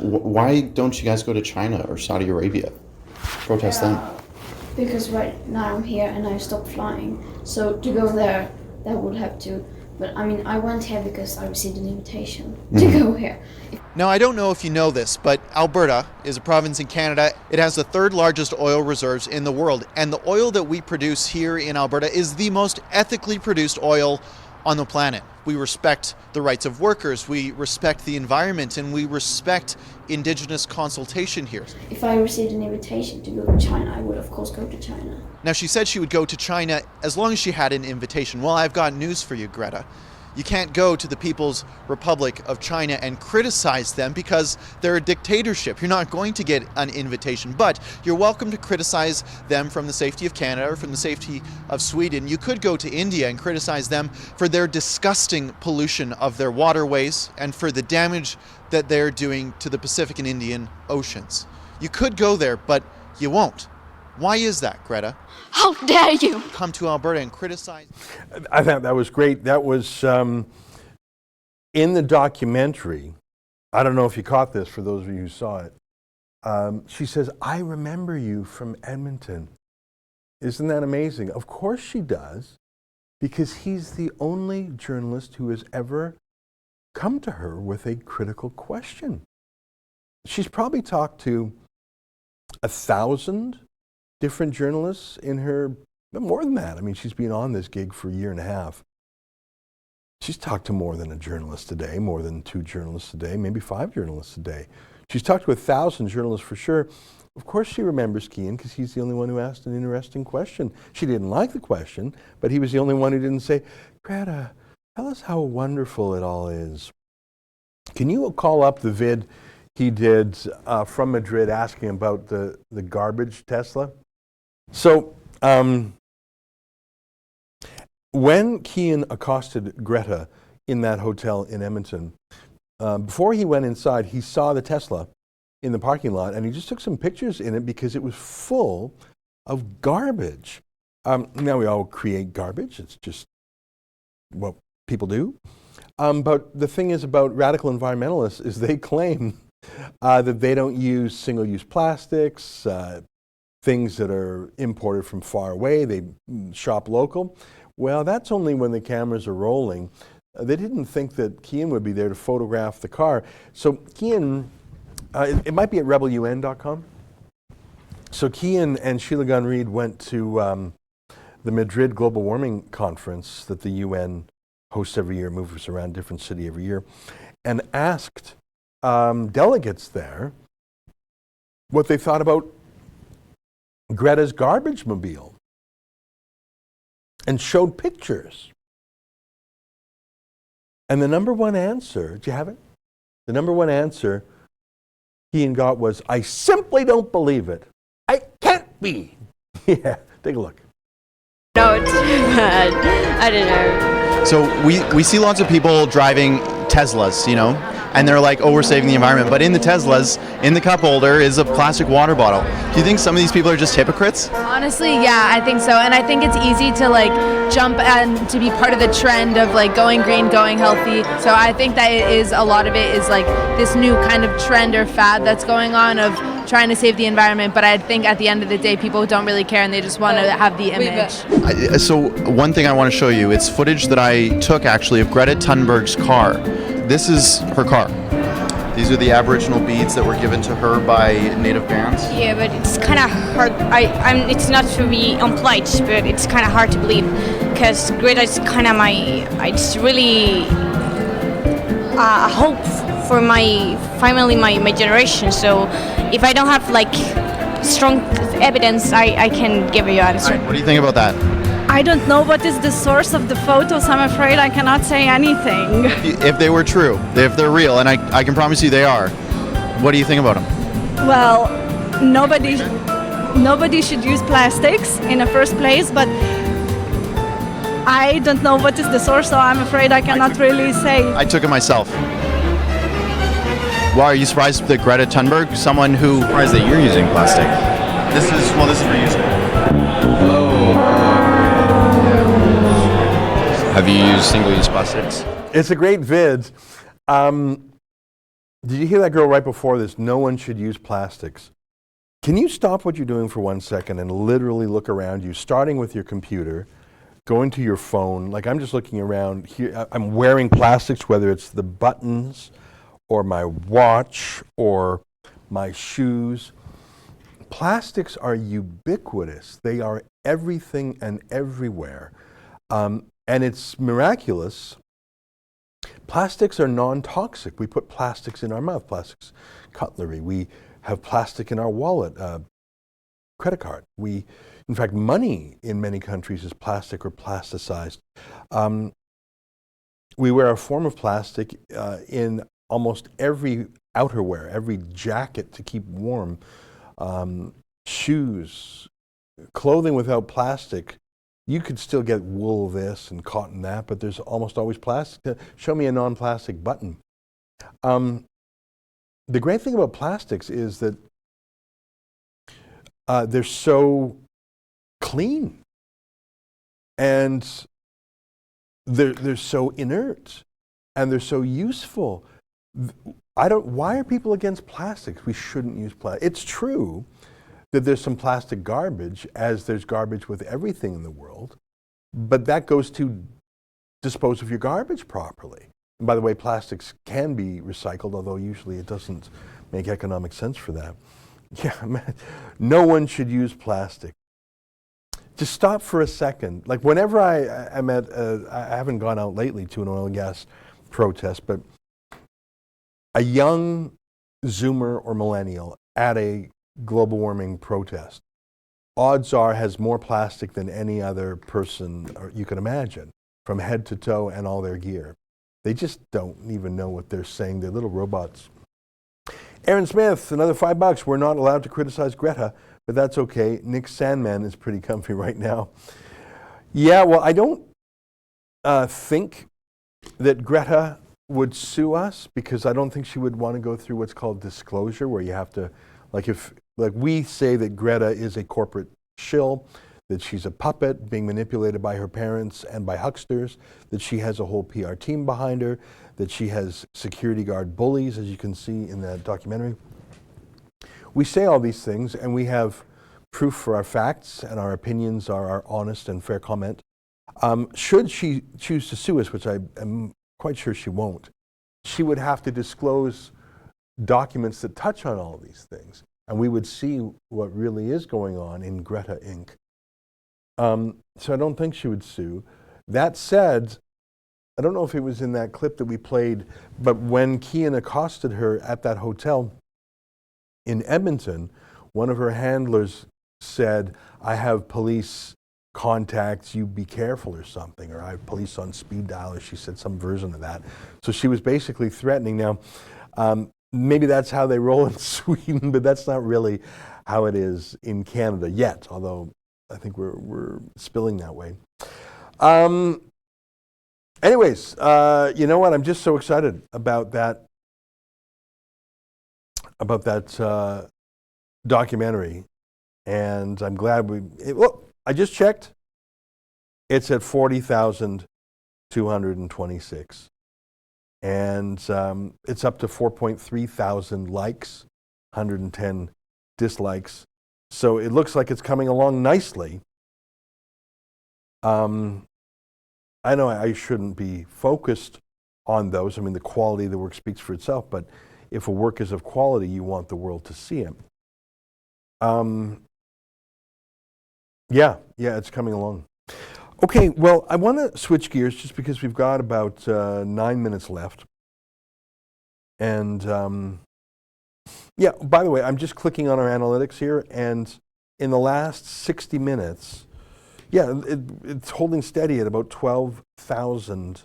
Why don't you guys go to China or Saudi Arabia? Protest them. Because right now I'm here and I stopped flying. So to go there, that would have to. But I mean, I went here because I received an invitation to go here. Now, I don't know if you know this, but Alberta is a province in Canada. It has the 3rd largest oil reserves in the world. And the oil that we produce here in Alberta is the most ethically produced oil on the planet. We respect the rights of workers, we respect the environment, and we respect Indigenous consultation here. If I received an invitation to go to China, I would of course go to China. Now, she said she would go to China as long as she had an invitation. Well, I've got news for you, Greta. You can't go to the People's Republic of China and criticize them because they're a dictatorship. You're not going to get an invitation, but you're welcome to criticize them from the safety of Canada or from the safety of Sweden. You could go to India and criticize them for their disgusting pollution of their waterways and for the damage that they're doing to the Pacific and Indian Oceans. You could go there, but you won't. Why is that, Greta? How dare you! Come to Alberta and criticize. I thought that was great. That was in the documentary. I don't know if you caught this, for those of you who saw it. She says, I remember you from Edmonton. Isn't that amazing? Of course she does, because he's the only journalist who has ever come to her with a critical question. She's probably talked to 1,000 different journalists in her, more than that. I mean, she's been on this gig for a year and a half. She's talked to more than a journalist a day, more than 2 journalists a day, maybe 5 journalists a day. She's talked to 1,000 journalists for sure. Of course she remembers Cian because he's the only one who asked an interesting question. She didn't like the question, but he was the only one who didn't say, Greta, tell us how wonderful it all is. Can you call up the vid he did from Madrid asking about the garbage Tesla? So when Cian accosted Greta in that hotel in Edmonton. Before he went inside, he saw the Tesla in the parking lot, and he just took some pictures in it because it was full of garbage. Now we all create garbage. It's just what people do. But the thing is about radical environmentalists is they claim that they don't use single-use plastics, things that are imported from far away. They shop local. Well, that's only when the cameras are rolling. They didn't think that Kian would be there to photograph the car. So Kian, it might be at rebelun.com. So Kian and Sheila Gunn-Reid went to the Madrid Global Warming Conference that the UN hosts every year, moves around a different city every year, and asked delegates there what they thought about Greta's garbage mobile and showed pictures. And the number one answer, do you have it? The number one answer Ian got was, I simply don't believe it. I can't be. Yeah, take a look. No, it's bad. I don't know. So we see lots of people driving Teslas, you know, and they're like, oh, we're saving the environment. But in the Teslas, in the cup holder is a plastic water bottle. Do you think some of these people are just hypocrites? Honestly, yeah, I think so. And I think it's easy to like jump and to be part of the trend of like going green, going healthy. So I think that it is, a lot of it is like this new kind of trend or fad that's going on of trying to save the environment. But I think at the end of the day, people don't really care and they just want to have the image. So one thing I want to show you, it's footage that I took actually of Greta Thunberg's car. This is her car. These are the Aboriginal beads that were given to her by native bands. Yeah, but it's kind of hard. It's not to be implied, but it's kind of hard to believe because Greta is kind of it's really a hope for my family, my generation. So if I don't have like strong evidence, I can give you an answer. What do you think about that? I don't know what is the source of the photos. I'm afraid I cannot say anything. If they were true, if they're real, and I can promise you they are, what do you think about them? Well, nobody should use plastics in the first place, but I don't know what is the source, so I'm afraid I cannot really say. I took it myself. Why are you surprised that Greta Thunberg, someone who... Surprised that you're using plastic. This is reusable. Have you used single-use plastics? It's a great vid. Did you hear that girl right before this? No one should use plastics. Can you stop what you're doing for 1 second and literally look around you, starting with your computer, going to your phone? Like I'm just looking around here. I'm wearing plastics, whether it's the buttons or my watch or my shoes. Plastics are ubiquitous. They are everything and everywhere. And it's miraculous. Plastics are non-toxic. We put plastics in our mouth, plastics, cutlery. We have plastic in our wallet, credit card. In fact, money in many countries is plastic or plasticized. We wear a form of plastic in almost every outerwear, every jacket to keep warm, shoes, clothing without plastic. You could still get wool this and cotton that, but there's almost always plastic. Show me a non-plastic button. The great thing about plastics is that they're so clean and they're so inert and they're so useful. Why are people against plastics? We shouldn't use plastic. It's true that there's some plastic garbage, as there's garbage with everything in the world, but that goes to dispose of your garbage properly. And by the way, plastics can be recycled, although usually it doesn't make economic sense for that. Yeah, man, no one should use plastic. Just stop for a second. Like whenever I'm at, I haven't gone out lately to an oil and gas protest, but a young Zoomer or millennial at a global warming protest, odds are has more plastic than any other person you can imagine, from head to toe and all their gear. They just don't even know what they're saying. They're little robots. Aaron Smith, another $5. We're not allowed to criticize Greta, but that's okay. Nick Sandman is pretty comfy right now. Yeah, well, I don't think that Greta would sue us, because I don't think she would want to go through what's called disclosure, where you have to, like we say that Greta is a corporate shill, that she's a puppet being manipulated by her parents and by hucksters, that she has a whole PR team behind her, that she has security guard bullies, as you can see in that documentary. We say all these things, and we have proof for our facts, and our opinions are our honest and fair comment. Should she choose to sue us, which I am quite sure she won't, she would have to disclose documents that touch on all these things, and we would see what really is going on in Greta Inc. So I don't think she would sue. That said, I don't know if it was in that clip that we played, but when Kian accosted her at that hotel in Edmonton, one of her handlers said, "I have police contacts, you be careful," or something, or "I have police on speed dial," or she said some version of that. So she was basically threatening. Now, maybe that's how they roll in Sweden, but that's not really how it is in Canada yet, although I think we're spilling that way. Anyways, you know what? I'm just so excited about that documentary, and I'm glad I just checked. It's at 40,226, and it's up to 4.3 thousand likes, 110 dislikes. So it looks like it's coming along nicely. I know I shouldn't be focused on those. I mean, the quality of the work speaks for itself, but if a work is of quality, you want the world to see it. Yeah, it's coming along. Okay, well, I want to switch gears just because we've got about 9 minutes left. And yeah, by the way, I'm just clicking on our analytics here, and in the last 60 minutes, yeah, it's holding steady at about 12,000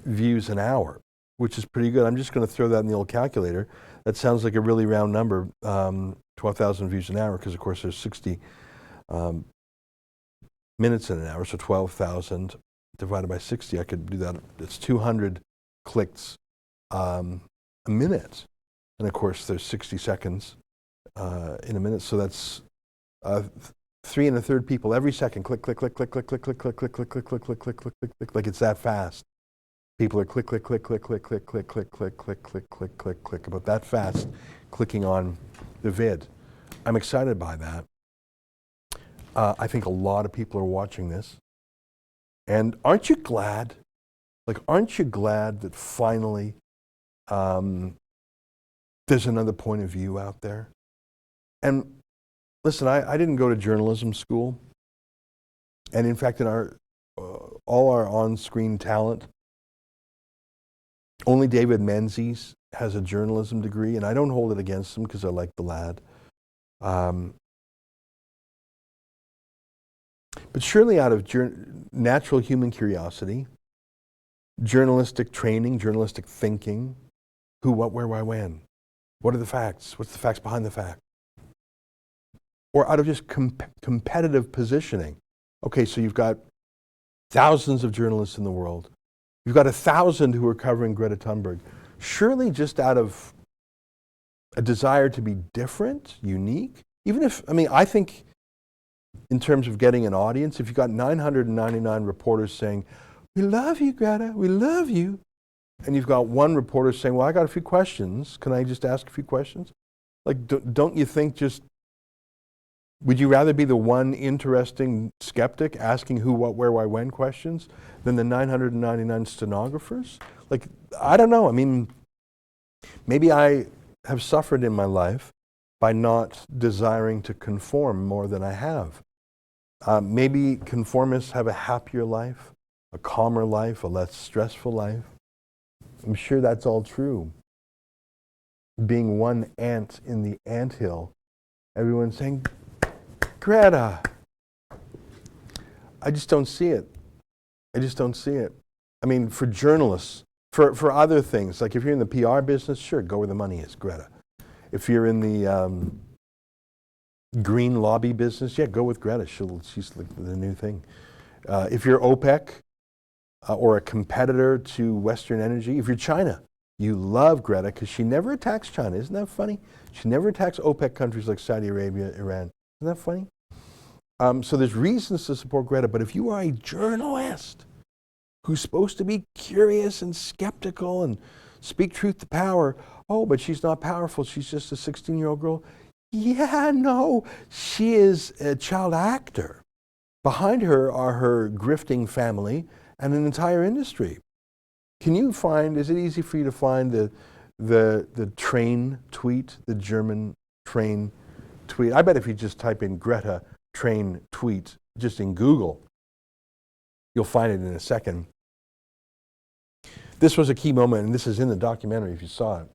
views an hour, which is pretty good. I'm just going to throw that in the old calculator. That sounds like a really round number, 12,000 views an hour, because of course there's 60 minutes in an hour, so 12,000 divided by 60, I could do that. It's 200 clicks a minute. And of course there's 60 seconds in a minute, so that's 3 1/3 people every second, click, click, click, click, click, click, click, click, click, click, click, click, click, click, click, click, click, like it's that fast. People are click, click, click, click, click, click, click, click, click, click, click, click, click, click, about that fast, clicking on the vid. I'm excited by that. I think a lot of people are watching this. And aren't you glad? Like, aren't you glad that finally there's another point of view out there? And listen, I didn't go to journalism school. And in fact, in all our on-screen talent, only David Menzies has a journalism degree, and I don't hold it against him because I like the lad. But surely out of natural human curiosity, journalistic training, journalistic thinking, who, what, where, why, when? What are the facts? What's the facts behind the fact? Or out of just competitive positioning. Okay, so you've got thousands of journalists in the world. You've got 1,000 who are covering Greta Thunberg. Surely just out of a desire to be different, unique, even if, I mean, I think in terms of getting an audience, if you've got 999 reporters saying, "We love you, Greta, we love you," and you've got one reporter saying, "Well, I got a few questions. Can I just ask a few questions?" Like, don't you think just, would you rather be the one interesting skeptic asking who, what, where, why, when questions than the 999 stenographers? Like, I don't know. I mean, maybe I have suffered in my life by not desiring to conform more than I have. Maybe conformists have a happier life, a calmer life, a less stressful life. I'm sure that's all true. Being one ant in the anthill, everyone's saying, "Greta." I just don't see it. I just don't see it. I mean, for journalists, for other things, like if you're in the PR business, sure, go where the money is, Greta. If you're in the green lobby business, yeah, go with Greta. She's like the new thing. If you're OPEC, or a competitor to Western energy. If you're China, you love Greta because she never attacks China. Isn't that funny? She never attacks OPEC countries like Saudi Arabia, Iran. Isn't that funny? So there's reasons to support Greta, but if you are a journalist who's supposed to be curious and skeptical and speak truth to power, oh, but she's not powerful, she's just a 16-year-old girl. Yeah, no, she is a child actor. Behind her are her grifting family and an entire industry. Can you find, is it easy for you to find the train tweet, the German train tweet? I bet if you just type in Greta train tweet, just in Google, you'll find it in a second. This was a key moment, and this is in the documentary if you saw it.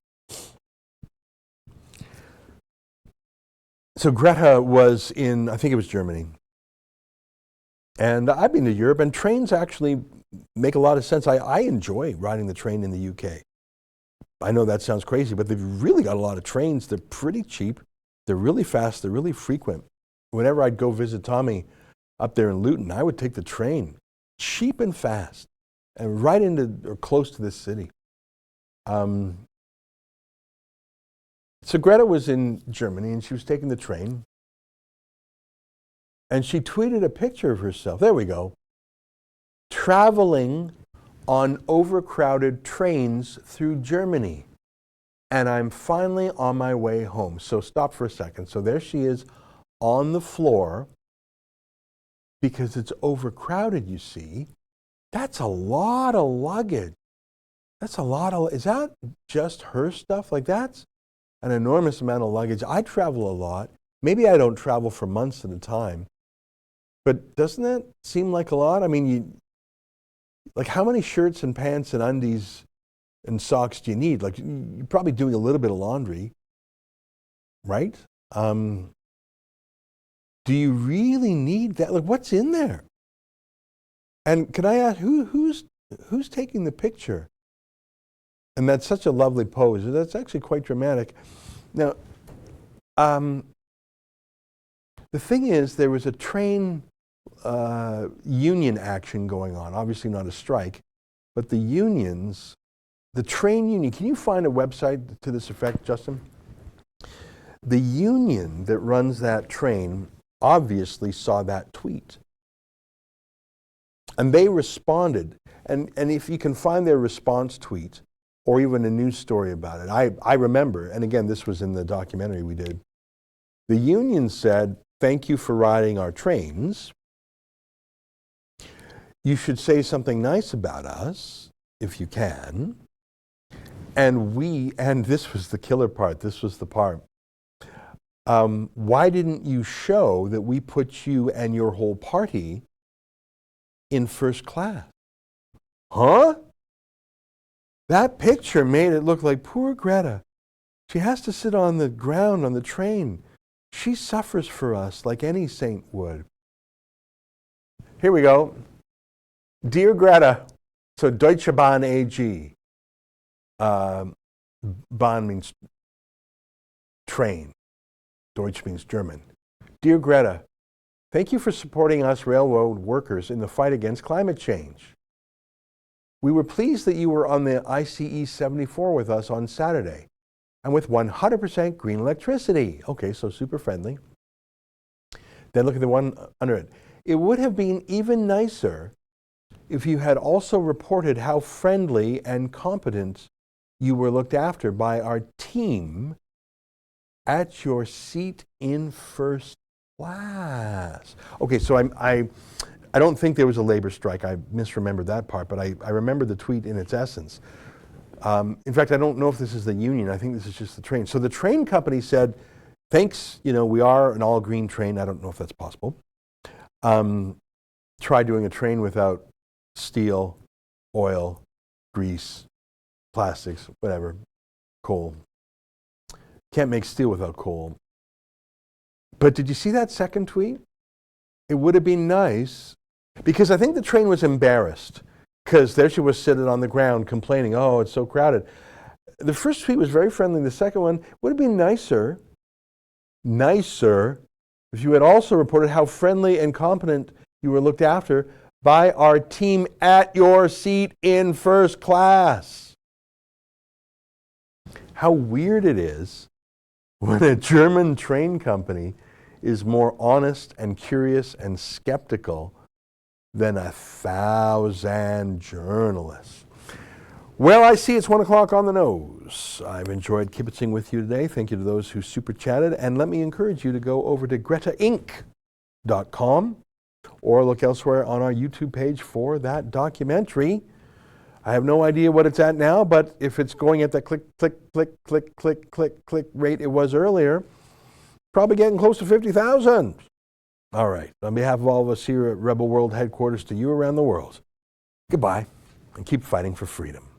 So Greta was in, I think it was Germany. And I've been to Europe, and trains actually make a lot of sense. I enjoy riding the train in the UK. I know that sounds crazy, but they've really got a lot of trains. They're pretty cheap. They're really fast. They're really frequent. Whenever I'd go visit Tommy up there in Luton, I would take the train, cheap and fast, and right into or close to this city. So Greta was in Germany, and she was taking the train. And she tweeted a picture of herself. There we go. Traveling on overcrowded trains through Germany. And I'm finally on my way home. So stop for a second. So there she is on the floor because it's overcrowded, you see. That's a lot of luggage. That's a lot of, is that just her stuff? Like that's an enormous amount of luggage. I travel a lot. Maybe I don't travel for months at a time. But doesn't that seem like a lot? I mean, like how many shirts and pants and undies and socks do you need? Like you're probably doing a little bit of laundry, right? Do you really need that? Like what's in there? And can I ask, who's taking the picture? And that's such a lovely pose. That's actually quite dramatic. Now, the thing is, there was a train union action going on. Obviously not a strike, but the unions, the train union, can you find a website to this effect, Justin? The union that runs that train obviously saw that tweet. And they responded. And if you can find their response tweet, or even a news story about it, I remember, and again, this was in the documentary we did, the union said, "Thank you for riding our trains. You should say something nice about us, if you can." And this was the killer part, this was the part. Why didn't you show that we put you and your whole party in first class? Huh? That picture made it look like poor Greta. She has to sit on the ground on the train. She suffers for us like any saint would. Here we go. Dear Greta, so Deutsche Bahn AG. Bahn means train. Deutsch means German. Dear Greta, thank you for supporting us railroad workers in the fight against climate change. We were pleased that you were on the ICE 74 with us on Saturday and with 100% green electricity. Okay, so super friendly. Then look at the one under it. It would have been even nicer if you had also reported how friendly and competent you were looked after by our team at your seat in first class. Okay, so I don't think there was a labor strike. I misremembered that part, but I remember the tweet in its essence. In fact, I don't know if this is the union. I think this is just the train. So the train company said, thanks, we are an all-green train. I don't know if that's possible. Try doing a train without steel, oil, grease, plastics, whatever, coal. Can't make steel without coal. But did you see that second tweet? It would have been nice, because I think the train was embarrassed, because there she was sitting on the ground complaining, oh, it's so crowded. The first tweet was very friendly. The second one would have been nicer, if you had also reported how friendly and competent you were looked after by our team at your seat in first class. How weird it is when a German train company is more honest and curious and skeptical than 1,000 journalists. Well, I see it's 1 o'clock on the nose. I've enjoyed kibitzing with you today. Thank you to those who super chatted. And let me encourage you to go over to GretaINC.com or look elsewhere on our YouTube page for that documentary. I have no idea what it's at now, but if it's going at that click, click, click, click, click, click, click rate it was earlier, probably getting close to 50,000. All right. On behalf of all of us here at Rebel World Headquarters to you around the world, goodbye and keep fighting for freedom.